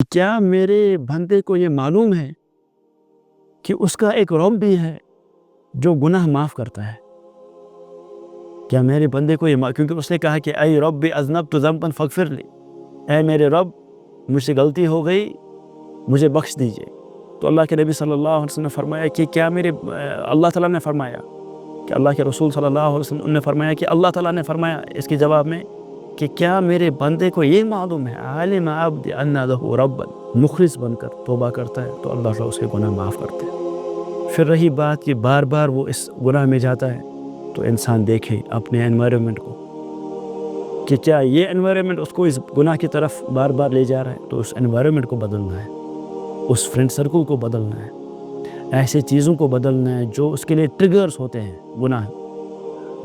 क्या मेरे बंदे को ये मालूम है कि उसका एक रब भी है जो गुनाह माफ़ करता है? क्या मेरे बंदे को ये क्योंकि उसने कहा कि ऐ रब्बी अज़नबतु ज़ंबन फ़ग़फ़िर ली, ऐ मेरे रब मुझसे गलती हो गई, मुझे बख्श दीजिए। तो अल्लाह के नबी सल्लल्लाहु अलैहि वसल्लम ने फरमाया कि क्या मेरे अल्लाह ताला ने फरमाया कि अल्लाह के रसूल सल्लल्लाहु अलैहि वसल्लम ने फरमाया कि अल्लाह ताला ने फरमाया इसके जवाब में कि क्या मेरे बंदे को ये मालूम है आलिम अब्दी अन्ना लहू रब्बन, मुखलिस बनकर तौबा करता है तो अल्लाह ताला उसके गुनाह माफ़ करते हैं। फिर रही बात कि बार बार वो इस गुनाह में जाता है, तो इंसान देखे अपने एनवायरनमेंट को कि क्या ये एनवायरनमेंट उसको इस गुनाह की तरफ बार बार ले जा रहा है, तो उस एनवायरनमेंट को बदलना है, उस फ्रेंड सर्कल को बदलना है, ऐसे चीज़ों को बदलना है जो उसके लिए ट्रिगर्स होते हैं गुनाह,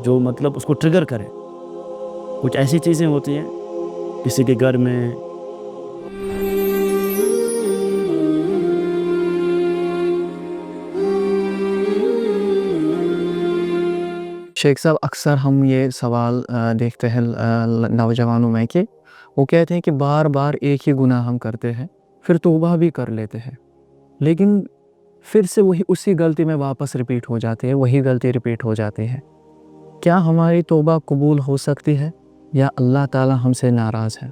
जो मतलब उसको ट्रिगर करे। कुछ ऐसी चीज़ें होती हैं किसी के घर में शेख साहब, अक्सर हम ये सवाल देखते हैं नौजवानों में कि वो कहते हैं कि बार बार एक ही गुनाह हम करते हैं, फिर तौबा भी कर लेते हैं, लेकिन फिर से वही उसी गलती में वापस रिपीट हो जाते हैं, वही गलती रिपीट हो जाती है। क्या हमारी तौबा कबूल हो सकती है या अल्लाह ताला हमसे नाराज़ है?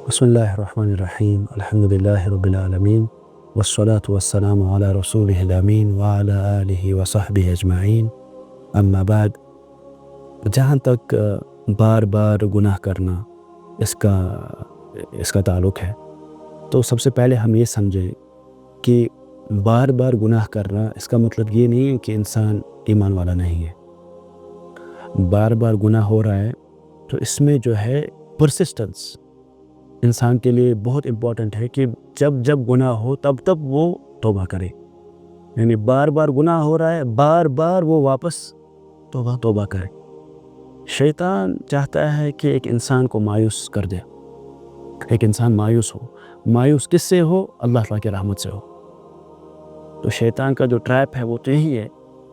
बिस्मिल्लाहिर्रहमानिर्रहीम, अल्हम्दुलिल्लाहि रब्बिल आलमीन, वस्सलातु वस्सलामु अला रसूलिहिल अमीन व अला आलिहि व सहबिहि अजमाइन, अम्मा बाद। जहाँ तक बार बार गुनाह करना इसका ताल्लुक़ है, तो सबसे पहले हम ये समझें कि बार बार गुनाह करना इसका मतलब ये नहीं है कि इंसान ईमान वाला नहीं है। बार बार गुनाह हो रहा है तो इसमें जो है परसिस्टेंस इंसान के लिए बहुत इम्पॉर्टेंट है कि जब जब गुनाह हो तब तब वो तौबा करे। यानी बार बार गुनाह हो रहा है, बार बार वो वापस तौबा करे। शैतान चाहता है कि एक इंसान को मायूस कर दे, एक इंसान मायूस हो। मायूस किससे हो? अल्लाह ताला की रहमत से हो। तो शैतान का जो ट्रैप है वो तो यही है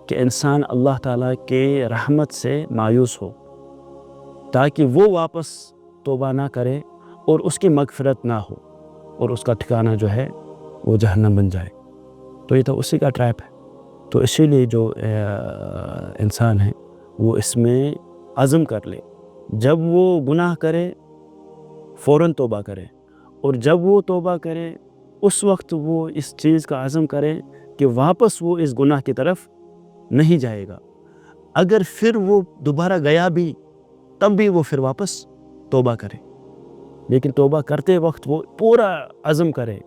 कि इंसान अल्लाह ताला के रहमत से मायूस हो, ताकि वो वापस तौबा ना करे और उसकी मगफिरत ना हो और उसका ठिकाना जो है वो जहन्नम बन जाए। तो ये तो उसी का ट्रैप है। तो इसीलिए जो इंसान है वो इसमें अज़म कर ले, जब वो गुनाह करे फ़ौरन तौबा करे, और जब वो तौबा करे उस वक्त वो इस चीज़ का अज़म करे कि वापस वो इस गुनाह की तरफ नहीं जाएगा। अगर फिर वो दोबारा गया भी तब भी वो फिर वापस तौबा करे, लेकिन तौबा करते वक्त वो पूरा अज़म करे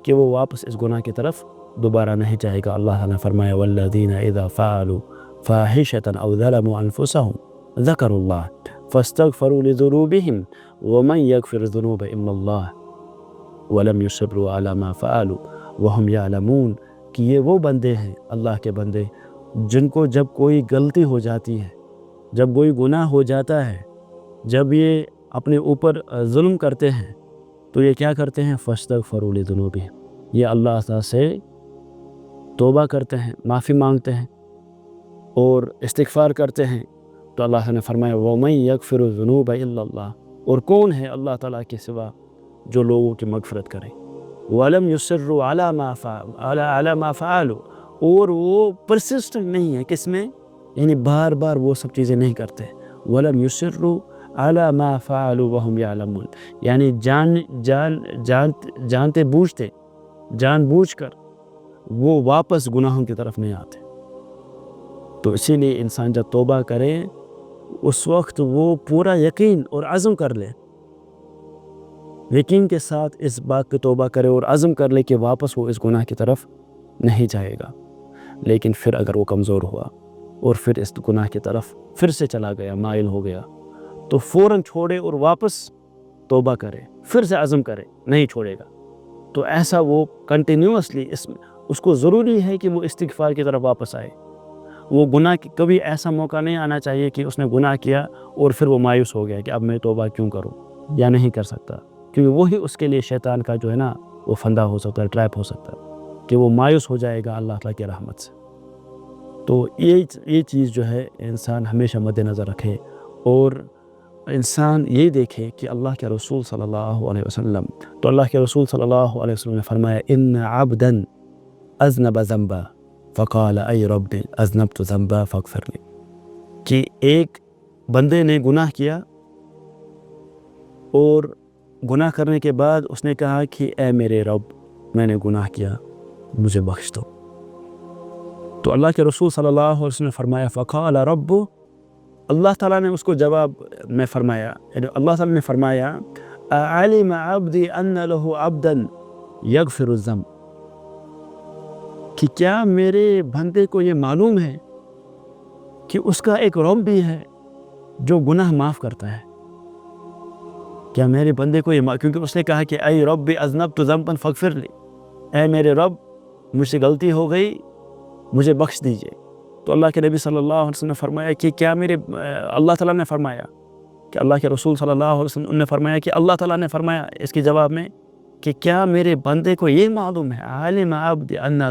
कि वो वापस इस गुनाह की तरफ दोबारा नहीं जाएगा। अल्लाह ने फरमाया वल्लज़ीना इज़ा फ़अलू फ़ाहिशतन औ ज़लमू अनफुसहुम ज़करुल्लाह फ़स्तग़फ़रू लिज़ुनूबिहिम वमन यग़फ़िरुज़्ज़ुनूब इल्लल्लाह वलम युसिर्रू अला मा फ़अलू वहुम यअलमून। कि ये वो बंदे हैं, अल्लाह के बंदे, जिनको जब कोई गलती हो जाती है, जब कोई गुनाह हो जाता है, जब ये अपने ऊपर जुल्म करते हैं, तो ये क्या करते हैं? फ़स्तग़फ़रू लिज़ुनूबिहिम, ये अल्लाह ताला से तौबा करते हैं, माफ़ी मांगते हैं और इस्तिग़फ़ार करते हैं। तो अल्लाह ने फरमाया वमन यग़फ़िरुज़्ज़ुनूब इल्लल्लाह, और कौन है अल्लाह ताला के सिवा जो लोगों की मग़फ़िरत करे। वलम युसिर्रू अला मा फ़अलू, और वो परसिस्टेंट नहीं है किसमें? यानी बार बार वो सब चीज़ें नहीं करते। वलम युसिर्रू अला मा फ़अलू वहुम यअलमून, यानी जानते बूझते जानबूझकर वो वापस गुनाहों की तरफ नहीं आते। तो इसीलिए इंसान जब तौबा करे उस वक्त वो पूरा यकीन और अज़म कर ले, यकीन के साथ इस बात की तौबा करे और अज़म कर ले कि वापस वो इस गुनाह की तरफ नहीं जाएगा। लेकिन फिर अगर वो कमज़ोर हुआ और फिर इस गुनाह की तरफ फिर से चला गया, माइल हो गया, तो फ़ौरन छोड़े और वापस तौबा करे, फिर से अज़म करे, नहीं छोड़ेगा। तो ऐसा वो कंटिन्यूअसली इसमें उसको ज़रूरी है कि वो इस्तिग़फ़ार की तरफ वापस आए। वो गुनाह की कभी ऐसा मौका नहीं आना चाहिए कि उसने गुनाह किया और फिर वो मायूस हो गया कि अब मैं तौबा क्यों करूं, या नहीं कर सकता, क्योंकि वही उसके लिए शैतान का जो है ना वो फंदा हो सकता है, ट्रैप हो सकता है कि वो मायूस हो जाएगा अल्लाह ताला की रहमत से। तो ये चीज़ जो है इंसान हमेशा मद्देनज़र रखे और انسان یہ دیکھے کہ اللہ کے رسول صلی اللہ علیہ وسلم، تو اللہ کے رسول صلی اللہ علیہ وسلم نے فرمایا ان عبدا اذنب ذنبا فقال ای رب اذنبت ذنبا فاغفر لی، کہ ایک بندے نے گناہ کیا اور گناہ کرنے کے بعد اس نے کہا کہ اے میرے رب میں نے گناہ کیا مجھے بخش دو، تو اللہ کے رسول صلی اللہ علیہ وسلم نے فرمایا فقال رب، اللہ تعالیٰ نے اس کو جواب میں فرمایا، یعنی اللہ تعالیٰ نے فرمایا علم عبدی ان له عبدا یغفر الذنب، کہ کیا میرے بندے کو یہ معلوم ہے کہ اس کا ایک رب بھی ہے جو گناہ معاف کرتا ہے؟ کیا میرے بندے کو یہ کیونکہ اس نے کہا کہ اے رب اذنبت ذنبا فاغفر لی، اے میرے رب مجھ سے غلطی ہو گئی مجھے بخش دیجئے، تو اللہ کے نبی صلی اللہ علیہ وسلم نے فرمایا کہ کیا میرے اللہ تعالیٰ نے فرمایا کہ اللہ کے رسول صلی اللہ علیہ وسلم نے فرمایا کہ اللہ تعالیٰ نے فرمایا اس کے جواب میں کہ کیا میرے بندے کو یہ معلوم ہے عالم عبد ان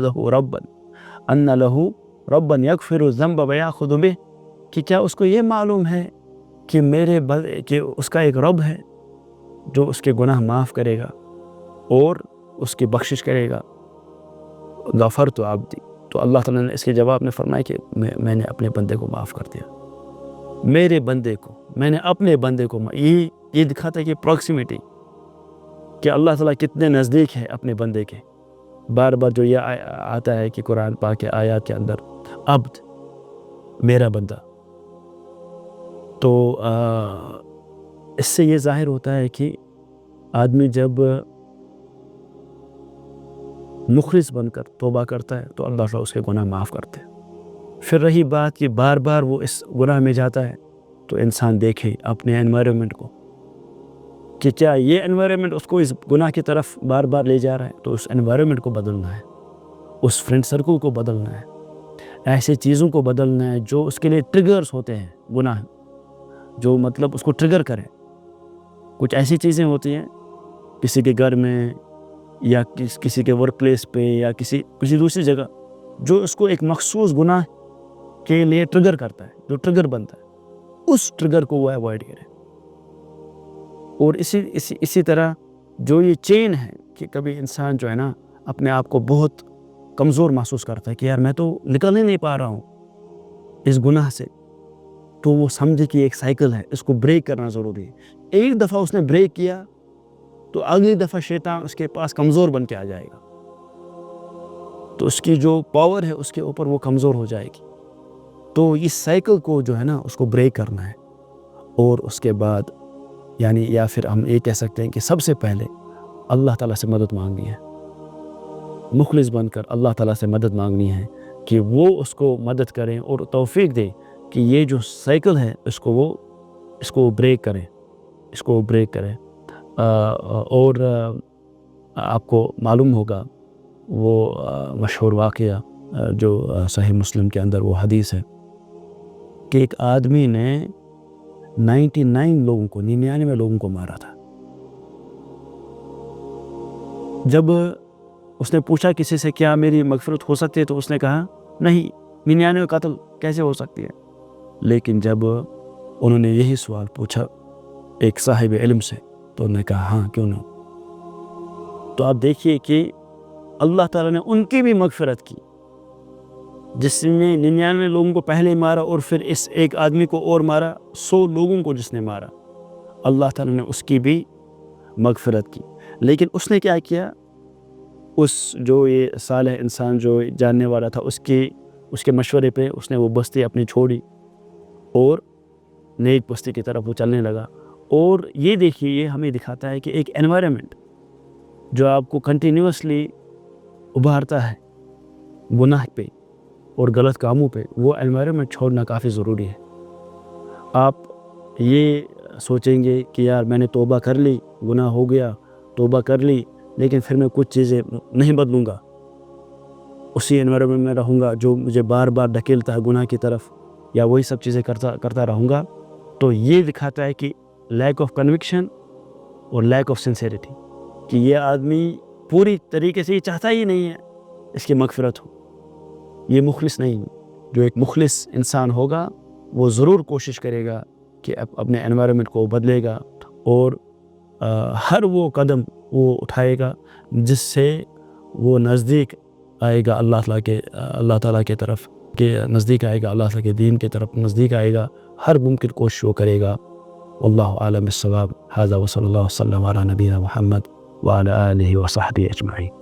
له ربا یغفر الذنب ویاخذ به، کہ کیا اس کو یہ معلوم ہے کہ کہ اس کا ایک رب ہے جو اس کے گناہ معاف کرے گا اور اس کی بخشش کرے گا، غفرت عبدی، تو اللہ تعالیٰ نے اس کے جواب میں فرمایا کہ میں نے اپنے بندے کو معاف کر دیا، میرے بندے کو میں نے اپنے بندے کو یہ دکھاتا ہے کہ پروکسیمیٹی، کہ اللہ تعالیٰ کتنے نزدیک ہے اپنے بندے کے، بار بار جو یہ آتا ہے کہ قرآن پاک کے آیات کے اندر عبد میرا بندہ، تو اس سے یہ ظاہر ہوتا ہے کہ آدمی جب مخلص بن کر توبہ کرتا ہے تو اللہ تعالیٰ اس کے گناہ معاف کرتے ہیں۔ پھر رہی بات کہ بار بار وہ اس گناہ میں جاتا ہے، تو انسان دیکھے اپنے انوائرمنٹ کو کہ کیا یہ انوائرمنٹ اس کو اس گناہ کی طرف بار بار لے جا رہا ہے، تو اس انوائرمنٹ کو بدلنا ہے، اس فرینڈ سرکل کو بدلنا ہے، ایسے چیزوں کو بدلنا ہے جو اس کے لیے ٹریگرز ہوتے ہیں، گناہ جو مطلب اس کو ٹریگر کرے۔ کچھ ایسی چیزیں ہوتی ہیں کسی کے گھر میں یا کسی کے ورک پلیس پہ یا کسی دوسری جگہ جو اس کو ایک مخصوص گناہ کے لیے ٹریگر کرتا ہے، جو ٹریگر بنتا ہے، اس ٹریگر کو وہ ایوائڈ کرے۔ اور اسی طرح جو یہ چین ہے کہ کبھی انسان جو ہے نا اپنے آپ کو بہت کمزور محسوس کرتا ہے کہ یار میں تو نکل ہی نہیں پا رہا ہوں اس گناہ سے، تو وہ سمجھے کہ ایک سائیکل ہے، اس کو بریک کرنا ضروری ہے۔ ایک دفعہ اس نے بریک کیا تو اگلی دفعہ شیطان اس کے پاس کمزور بن کے آ جائے گا، تو اس کی جو پاور ہے اس کے اوپر وہ کمزور ہو جائے گی۔ تو اس سائیکل کو جو ہے نا اس کو بریک کرنا ہے، اور اس کے بعد یعنی یا پھر ہم یہ کہہ سکتے ہیں کہ سب سے پہلے اللہ تعالیٰ سے مدد مانگنی ہے، مخلص بن کر اللہ تعالیٰ سے مدد مانگنی ہے کہ وہ اس کو مدد کریں اور توفیق دے کہ یہ جو سائیکل ہے اس کو بریک کریں۔ اور آپ کو معلوم ہوگا وہ مشہور واقعہ جو صحیح مسلم کے اندر وہ حدیث ہے کہ ایک آدمی نے 99 لوگوں کو مارا تھا۔ جب اس نے پوچھا کسی سے کیا میری مغفرت ہو سکتی ہے، تو اس نے کہا نہیں، 99 قتل کیسے ہو سکتی ہے؟ لیکن جب انہوں نے یہی سوال پوچھا ایک صاحب علم سے تو انہوں نے کہا ہاں کیوں نہ۔ تو آپ دیکھیے کہ اللہ تعالیٰ نے ان کی بھی مغفرت کی، جس نے 99 لوگوں کو پہلے مارا اور پھر اس ایک آدمی کو اور مارا، 100 لوگوں کو جس نے مارا، اللہ تعالیٰ نے اس کی بھی مغفرت کی۔ لیکن اس نے کیا کیا، اس جو یہ صالح انسان جو جاننے والا تھا اس کے مشورے پہ اس نے وہ بستی اپنی چھوڑی اور نیک بستی کی طرف وہ چلنے لگا۔ اور یہ دیکھیے یہ ہمیں دکھاتا ہے کہ ایک انوائرمنٹ جو آپ کو کنٹینیوسلی ابھارتا ہے گناہ پہ اور غلط کاموں پہ، وہ انوائرمنٹ چھوڑنا کافی ضروری ہے۔ آپ یہ سوچیں گے کہ یار میں نے توبہ کر لی، گناہ ہو گیا، توبہ کر لی، لیکن پھر میں کچھ چیزیں نہیں بدلوں گا، اسی انوائرمنٹ میں رہوں گا جو مجھے بار بار ڈھکیلتا ہے گناہ کی طرف، یا وہی سب چیزیں کرتا رہوں گا، تو یہ دکھاتا ہے کہ لیک آف کنوکشن اور لیک آف سنسیریٹی، کہ یہ آدمی پوری طریقے سے یہ چاہتا ہی نہیں ہے اس کی مغفرت ہو، یہ مخلص نہیں۔ جو ایک مخلص انسان ہوگا وہ ضرور کوشش کرے گا کہ اپنے انوائرمنٹ کو بدلے گا اور ہر وہ قدم وہ اٹھائے گا جس سے وہ نزدیک آئے گا اللہ تعالیٰ کے طرف، کہ نزدیک آئے گا اللہ تعالیٰ کے دین کے طرف نزدیک آئے گا، ہر ممکن کوشش وہ کرے گا۔ واللہ عالم بالصواب۔ ھذا وصلی اللہ وسلم علی نبینا محمد وعلی آلہ وصحبہ اجمعین۔